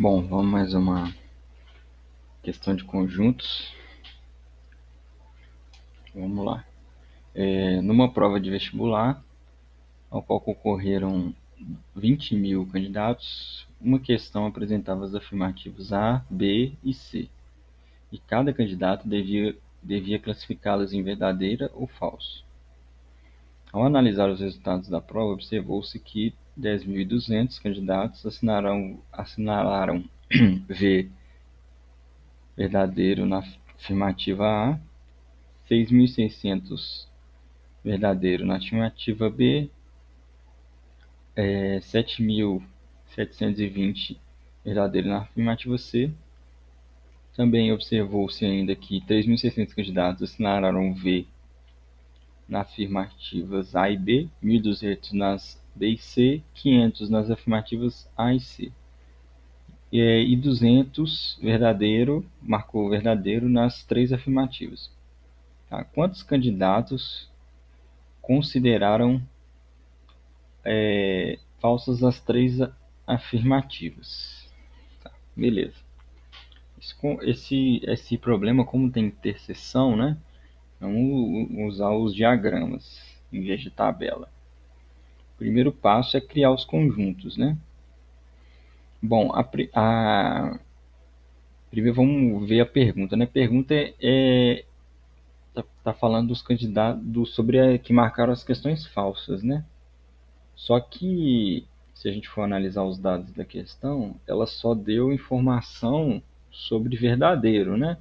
Bom, vamos mais uma questão de conjuntos. Vamos lá. Numa prova de vestibular, ao qual concorreram 20 mil candidatos, uma questão apresentava as afirmativas A, B e C, e cada candidato devia classificá-las em verdadeira ou falso. Ao analisar os resultados da prova, observou-se que 10.200 candidatos assinalaram V verdadeiro na afirmativa A, 6.600 verdadeiro na afirmativa B, 7.720 verdadeiro na afirmativa C. Também observou-se ainda que 3.600 candidatos assinalaram V nas afirmativas A e B, 1.200 nas B e C, 500 nas afirmativas A e C. E 200 marcou verdadeiro nas três afirmativas. Tá? Quantos candidatos consideraram falsas as três afirmativas? Tá, beleza. Esse problema, como tem interseção, né? Vamos usar os diagramas em vez de tabela. O primeiro passo é criar os conjuntos, né? Bom, primeiro vamos ver a pergunta, né? A pergunta tá falando dos candidatos que marcaram as questões falsas, né? Só que se a gente for analisar os dados da questão, ela só deu informação sobre verdadeiro, né?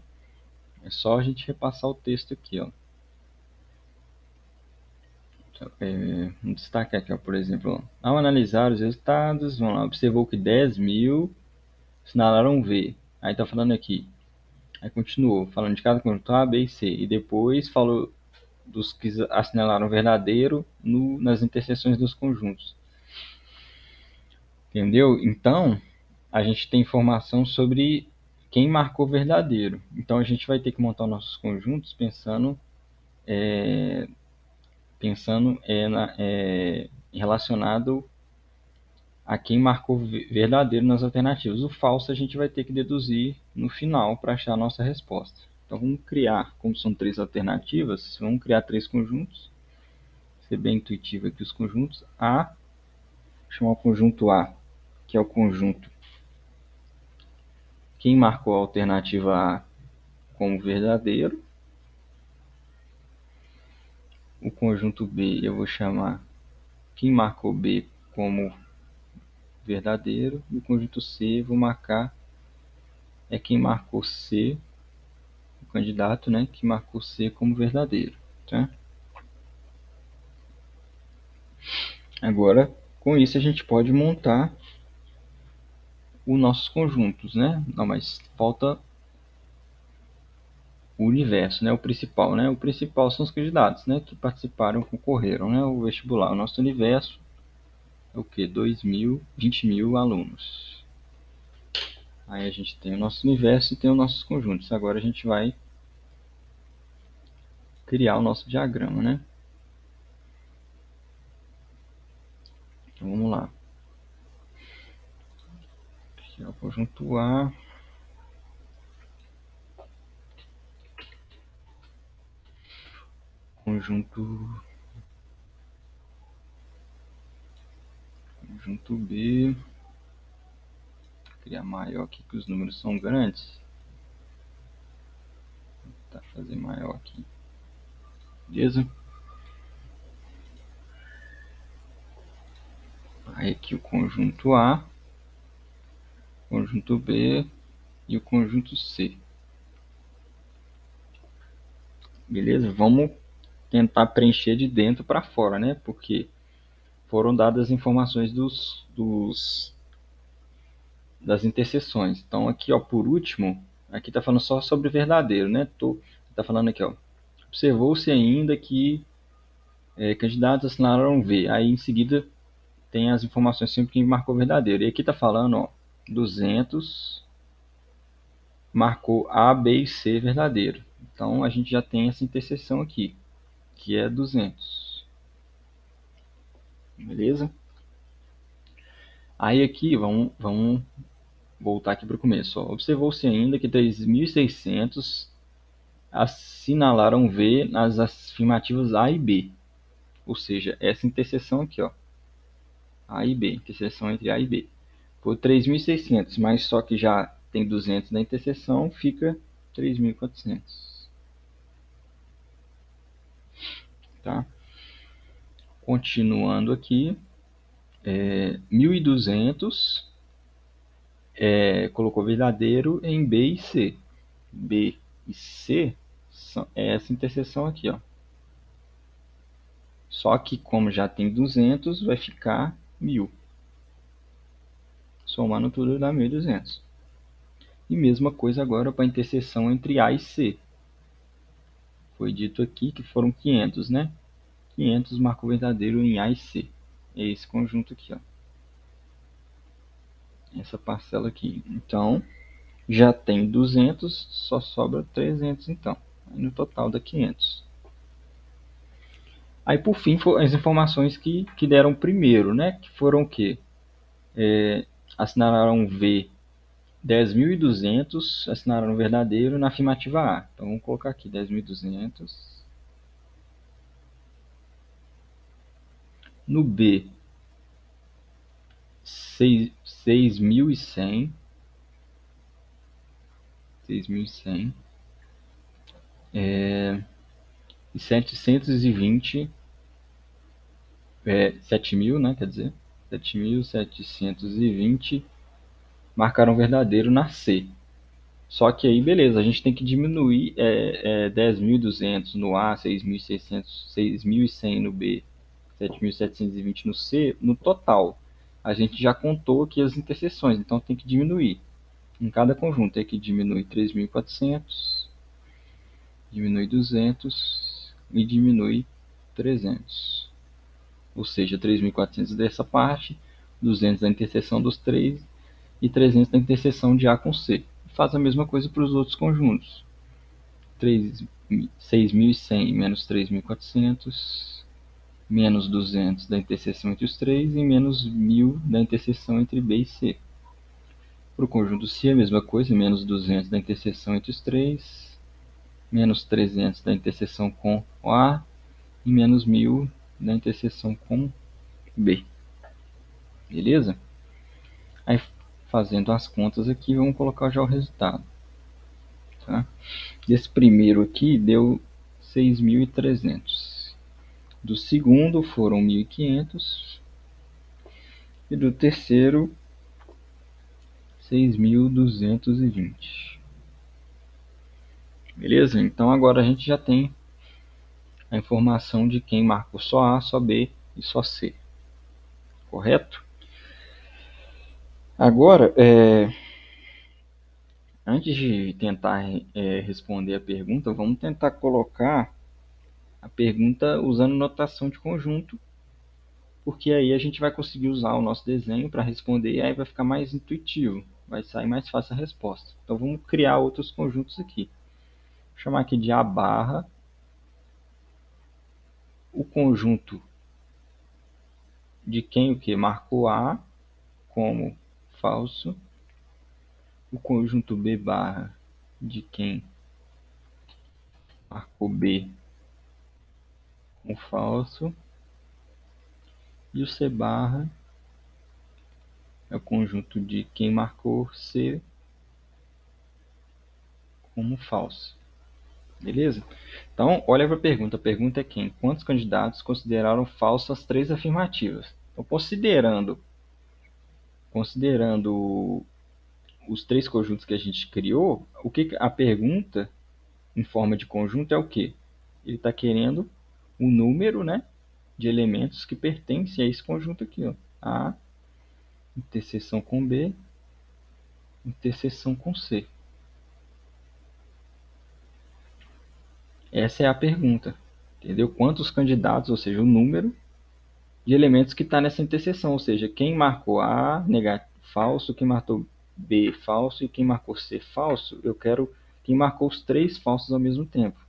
É só a gente repassar o texto aqui, ó. Um destaque aqui, ó, por exemplo, ao analisar os resultados, vamos lá, observou que 10 mil assinalaram V. Aí tá falando aqui. Aí continuou, falando de cada conjunto A, B e C. E depois falou dos que assinalaram verdadeiro nas interseções dos conjuntos. Entendeu? Então, a gente tem informação sobre quem marcou verdadeiro. Então, a gente vai ter que montar nossos conjuntos pensando relacionado a quem marcou verdadeiro nas alternativas. O falso a gente vai ter que deduzir no final para achar a nossa resposta. Então, vamos criar, como são três alternativas, vamos criar três conjuntos. Ser bem intuitivo aqui os conjuntos. Chamar o conjunto A, que é o conjunto. Quem marcou a alternativa A como verdadeiro. O conjunto B eu vou chamar quem marcou B como verdadeiro. E o conjunto C eu vou marcar quem marcou C, o candidato, né, que marcou C como verdadeiro. Tá? Agora, com isso a gente pode montar os nossos conjuntos, né? Não, mas falta o universo, né? O principal, né? O principal são os candidatos, né? Que participaram, concorreram, né? O vestibular. O nosso universo é o quê? 20 mil alunos. Aí a gente tem o nosso universo e tem os nossos conjuntos. Agora a gente vai criar o nosso diagrama, né? Então vamos lá. Aqui é o conjunto A. Conjunto B. Vou criar maior aqui que os números são grandes. Vou tentar fazer maior aqui. Beleza? Aí aqui o conjunto A, conjunto B e o conjunto C. Beleza? Vamos tentar preencher de dentro para fora, né? Porque foram dadas as informações das interseções. Então aqui, ó, por último, aqui está falando só sobre verdadeiro, né? Tá falando aqui, ó. Observou-se ainda que candidatos assinalaram V. Aí em seguida tem as informações sempre que marcou verdadeiro. E aqui está falando, ó, 200 marcou A, B e C verdadeiro. Então a gente já tem essa interseção aqui, que é 200. Beleza? Aí aqui vamos voltar aqui para o começo. Observou-se ainda que 3.600 assinalaram V nas afirmativas A e B. Ou seja, essa interseção aqui, ó, A e B, interseção entre A e B. Por 3.600, mas só que já tem 200 na interseção, fica 3.400. Tá? Continuando aqui, 1.200 colocou verdadeiro em B e C. B e C é essa interseção aqui, ó. Só que como já tem 200, vai ficar 1.000. Somando tudo dá 1.200. E mesma coisa agora para a interseção entre A e C. Foi dito aqui que foram 500, né? 500 marcou verdadeiro em A e C. É esse conjunto aqui, ó. Essa parcela aqui. Então, já tem 200, só sobra 300 então. Aí no total dá 500. Aí por fim, as informações que deram primeiro, né? Que foram o quê? Assinalaram V 10.200, assinaram verdadeiro na afirmativa A. Então vamos colocar aqui 10.200. No B, 6.100. 6.100. E 720. 7.000, né? Quer dizer, 7.720 marcaram verdadeiro na C. Só que aí, beleza, a gente tem que diminuir 10.200 no A, 6.600, 6.100 no B, 7.720 no C, no total. A gente já contou aqui as interseções, então tem que diminuir. Em cada conjunto tem que diminuir 3.400, diminui 200 e diminui 300. Ou seja, 3.400 dessa parte, 200 da interseção dos três e 300 da interseção de A com C. Faz a mesma coisa para os outros conjuntos. 6.100 menos 3.400, menos 200 da interseção entre os três e menos 1.000 da interseção entre B e C. Para o conjunto C, a mesma coisa, menos 200 da interseção entre os três, menos 300 da interseção com A e menos 1.000 da interseção com B. Beleza? Aí, fazendo as contas aqui, vamos colocar já o resultado. Tá? Desse primeiro aqui deu 6.300. Do segundo foram 1.500. E do terceiro, 6.220. Beleza? Então agora a gente já tem a informação de quem marcou só A, só B e só C. Correto? Agora, antes de tentar responder a pergunta, vamos tentar colocar a pergunta usando notação de conjunto, porque aí a gente vai conseguir usar o nosso desenho para responder e aí vai ficar mais intuitivo, vai sair mais fácil a resposta. Então vamos criar outros conjuntos aqui. Vou chamar aqui de A barra, o conjunto de quem o que marcou A como falso, o conjunto B barra de quem marcou B como falso, e o C barra é o conjunto de quem marcou C como falso. Beleza? Então, olha para a pergunta. A pergunta é quem? Quantos candidatos consideraram falsas as três afirmativas? Então, considerando os três conjuntos que a gente criou, o que a pergunta em forma de conjunto é o quê? Ele está querendo o número, né, de elementos que pertencem a esse conjunto aqui, ó. A interseção com B, interseção com C. Essa é a pergunta, entendeu? Quantos candidatos, ou seja, o número de elementos que está nessa interseção, ou seja, quem marcou A falso, quem marcou B falso e quem marcou C falso, eu quero quem marcou os três falsos ao mesmo tempo.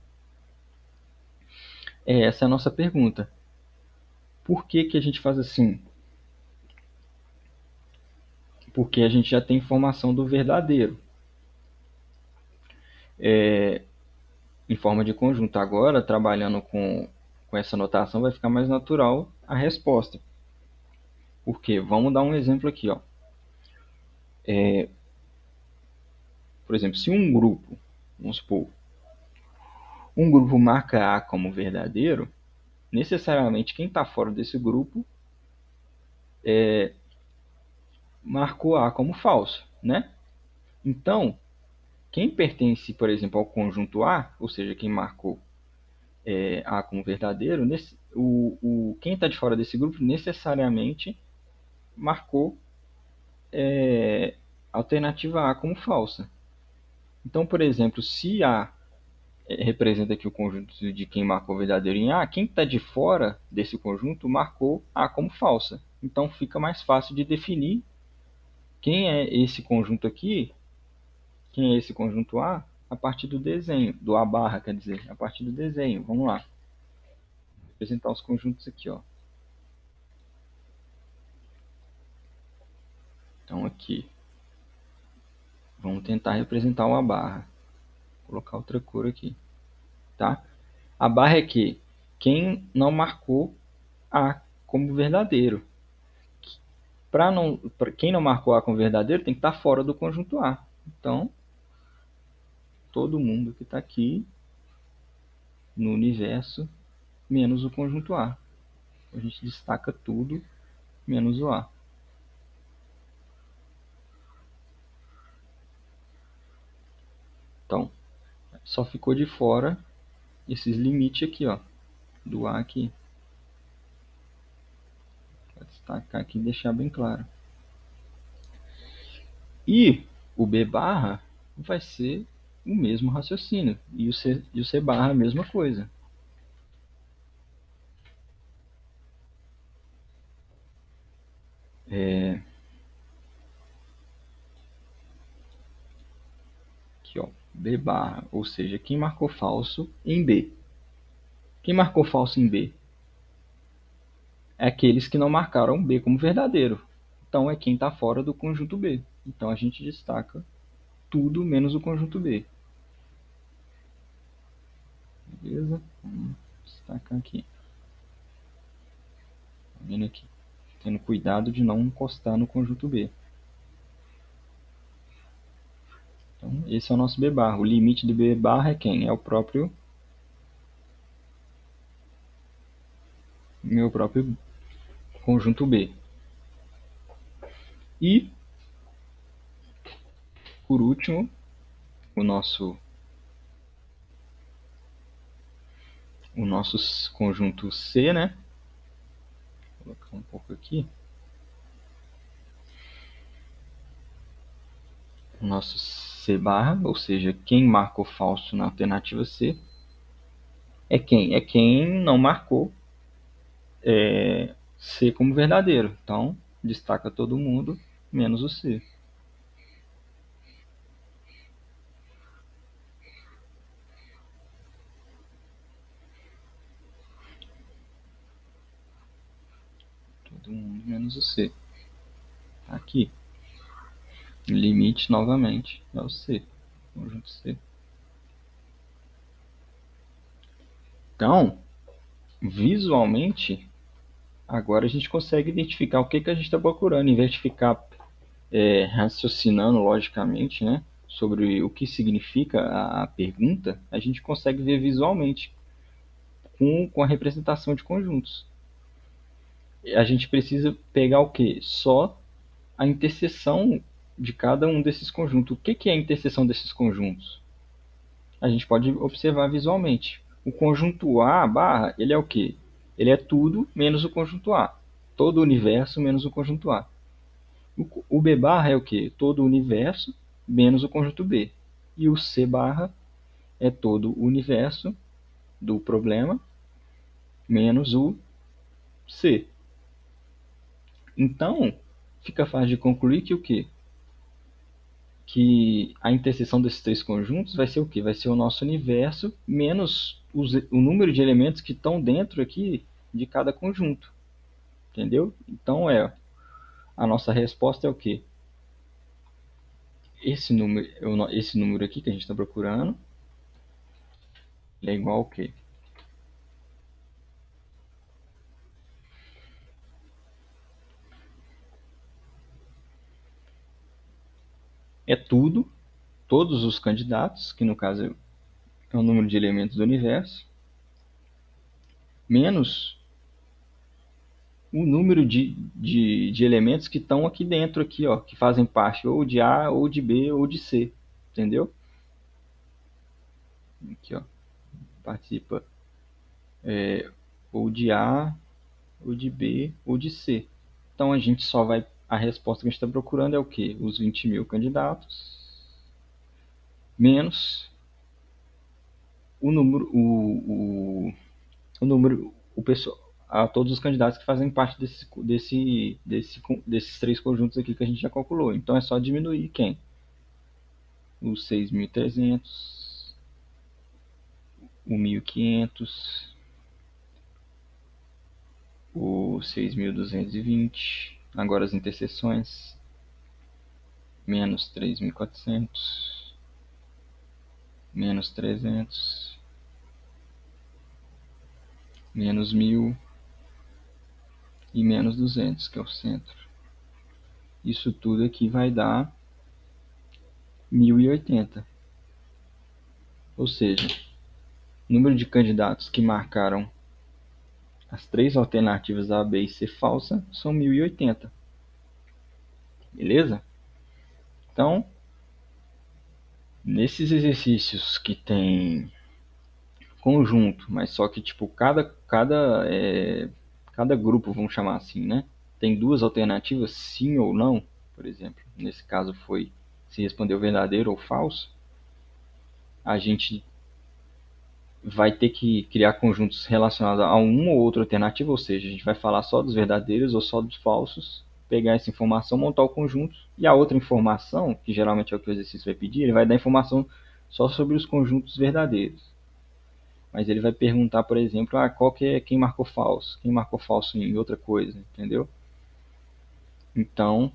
Essa é a nossa pergunta. Por que a gente faz assim? porque a gente já tem informação do verdadeiro em forma de conjunto. Agora, trabalhando com essa notação, vai ficar mais natural a resposta. Por quê? Vamos dar um exemplo aqui, ó. Por exemplo, se um grupo, vamos supor, um grupo marca A como verdadeiro, necessariamente quem está fora desse grupo marcou A como falso, né? Então, quem pertence, por exemplo, ao conjunto A, ou seja, quem marcou A como verdadeiro, quem está de fora desse grupo necessariamente marcou a alternativa A como falsa. Então, por exemplo, se A representa aqui o conjunto de quem marcou verdadeiro em A, quem está de fora desse conjunto marcou A como falsa. Então fica mais fácil de definir quem é esse conjunto aqui, quem é esse conjunto A partir do desenho, do A barra, quer dizer, a partir do desenho. Vamos lá, vou apresentar os conjuntos aqui, ó. Então aqui, vamos tentar representar o A barra. Vou colocar outra cor aqui, tá? A barra é que quem não marcou A como verdadeiro. Para quem não marcou A como verdadeiro, tem que estar fora do conjunto A. Então, todo mundo que está aqui no universo, menos o conjunto A. A gente destaca tudo, menos o A. Então, só ficou de fora esses limites aqui, ó, do A aqui. Vou destacar aqui e deixar bem claro. E o B barra vai ser o mesmo raciocínio. E o C barra a mesma coisa. Aqui, ó, B barra, ou seja, quem marcou falso em B. Quem marcou falso em B? É aqueles que não marcaram B como verdadeiro. Então é quem está fora do conjunto B. Então a gente destaca tudo menos o conjunto B. Beleza? Vamos destacar aqui. Tá vendo aqui? Tendo cuidado de não encostar no conjunto B. Então esse é o nosso B barra. O limite do B barra é quem? É o próprio meu próprio conjunto B. E, por último, o nosso conjunto C, né? Vou colocar um pouco aqui. O nosso C barra, ou seja, quem marcou falso na alternativa C, é quem? É quem não marcou C como verdadeiro. Então, destaca todo mundo, menos o C. Todo mundo menos o C. Aqui. Limite, novamente, é o C. Conjunto C. Então, visualmente, agora a gente consegue identificar o que a gente está procurando, em vez de ficar raciocinando logicamente, né, sobre o que significa a pergunta, a gente consegue ver visualmente com a representação de conjuntos. A gente precisa pegar o quê? Só a interseção de cada um desses conjuntos. O que é a interseção desses conjuntos? A gente pode observar visualmente. O conjunto A barra, ele é o quê? Ele é tudo menos o conjunto A. Todo o universo menos o conjunto A. O B barra é o quê? Todo o universo menos o conjunto B. E o C barra é todo o universo do problema menos o C. Então, fica fácil de concluir que o quê? Que a interseção desses três conjuntos vai ser o quê? Vai ser o nosso universo menos o número de elementos que estão dentro aqui de cada conjunto. Entendeu? Então, a nossa resposta é o quê? esse número aqui que a gente está procurando, ele é igual ao quê? É todos os candidatos, que no caso é o número de elementos do universo, menos o número de elementos que estão aqui dentro, aqui, ó, que fazem parte ou de A, ou de B, ou de C. Entendeu? Aqui, ó, participa ou de A, ou de B, ou de C. Então a gente só vai. A resposta que a gente está procurando é o quê? Os 20 mil candidatos, menos o número, o número, o pessoal, a todos os candidatos que fazem parte desses três conjuntos aqui que a gente já calculou. Então é só diminuir quem? Os 6.300, o 1.500, o 6.220. Agora as interseções, menos 3.400, menos 300, menos 1.000 e menos 200, que é o centro. Isso tudo aqui vai dar 1.080. Ou seja, o número de candidatos que marcaram as três alternativas A, B e C falsa são 1.080. Beleza? Então, nesses exercícios que tem conjunto, mas só que tipo cada grupo, vamos chamar assim, né? Tem duas alternativas, sim ou não, por exemplo. Nesse caso foi se respondeu verdadeiro ou falso. A gente vai ter que criar conjuntos relacionados a uma ou outra alternativa, ou seja, a gente vai falar só dos verdadeiros ou só dos falsos, pegar essa informação, montar o conjunto, e a outra informação, que geralmente é o que o exercício vai pedir, ele vai dar informação só sobre os conjuntos verdadeiros. Mas ele vai perguntar, por exemplo, qual que é quem marcou falso em outra coisa, entendeu? Então,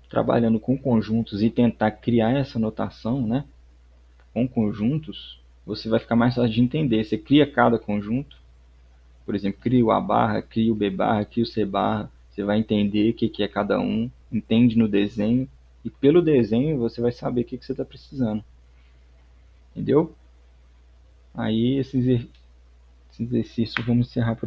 trabalhando com conjuntos e tentar criar essa notação, né, com conjuntos, você vai ficar mais fácil de entender. Você cria cada conjunto, por exemplo, cria o A barra, cria o B barra, cria o C barra, você vai entender o que é cada um, entende no desenho, e pelo desenho você vai saber o que você está precisando. Entendeu? Aí esse exercício vamos encerrar por